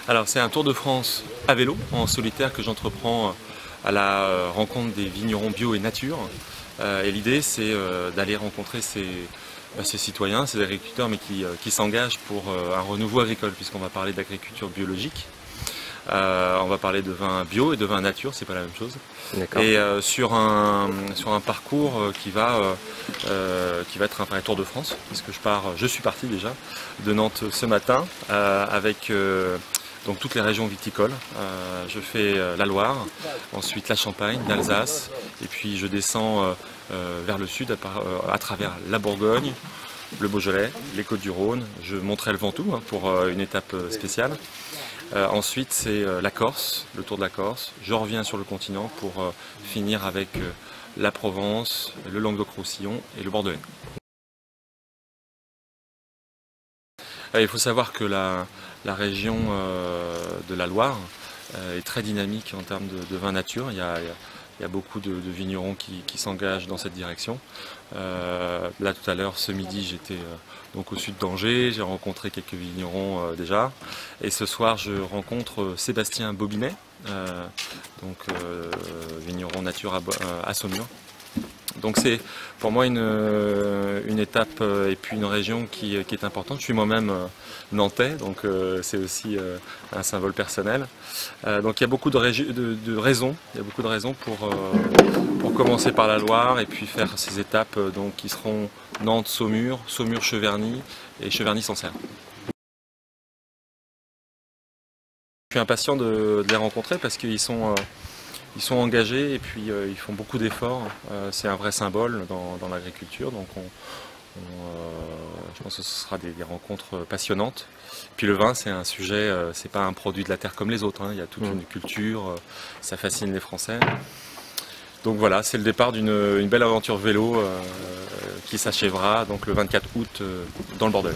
Alors c'est un Tour de France à vélo, en solitaire, que j'entreprends à la rencontre des vignerons bio et nature. Et l'idée c'est d'aller rencontrer ces citoyens, ces agriculteurs, mais qui s'engagent pour un renouveau agricole, puisqu'on va parler d'agriculture biologique. On va parler de vin bio et de vin nature, c'est pas la même chose. Et sur un parcours qui va être un vrai Tour de France, parce que je suis parti déjà de Nantes ce matin avec donc toutes les régions viticoles. Je fais la Loire, ensuite la Champagne, l'Alsace, et puis je descends vers le sud à travers la Bourgogne, le Beaujolais, les Côtes-du-Rhône. Je monterai le Ventoux pour une étape spéciale. Ensuite c'est la Corse, le Tour de la Corse. Je reviens sur le continent pour finir avec la Provence, le Languedoc-Roussillon et le Bordelais. Il faut savoir que la région de la Loire est très dynamique en termes de vin nature. Il y a beaucoup de vignerons qui s'engagent dans cette direction. Là tout à l'heure, ce midi, j'étais donc au sud d'Angers, j'ai rencontré quelques vignerons déjà. Et ce soir, je rencontre Sébastien Bobinet, vigneron nature à Saumur. Donc c'est pour moi une étape et puis une région qui est importante. Je suis moi-même nantais, donc c'est aussi un symbole personnel. Donc il y a beaucoup de raisons, pour commencer par la Loire et puis faire ces étapes qui seront Nantes-Saumur, Saumur-Cheverny et Cheverny-Sancerre. Je suis impatient de les rencontrer parce qu'ils sont engagés et puis ils font beaucoup d'efforts. C'est un vrai symbole dans l'agriculture, donc je pense que ce sera des rencontres passionnantes. Puis le vin, c'est un sujet, c'est pas un produit de la terre comme les autres, hein. Il y a toute une culture, ça fascine les Français. Donc voilà, c'est le départ d'une belle aventure vélo qui s'achèvera donc le 24 août dans le Bordelais.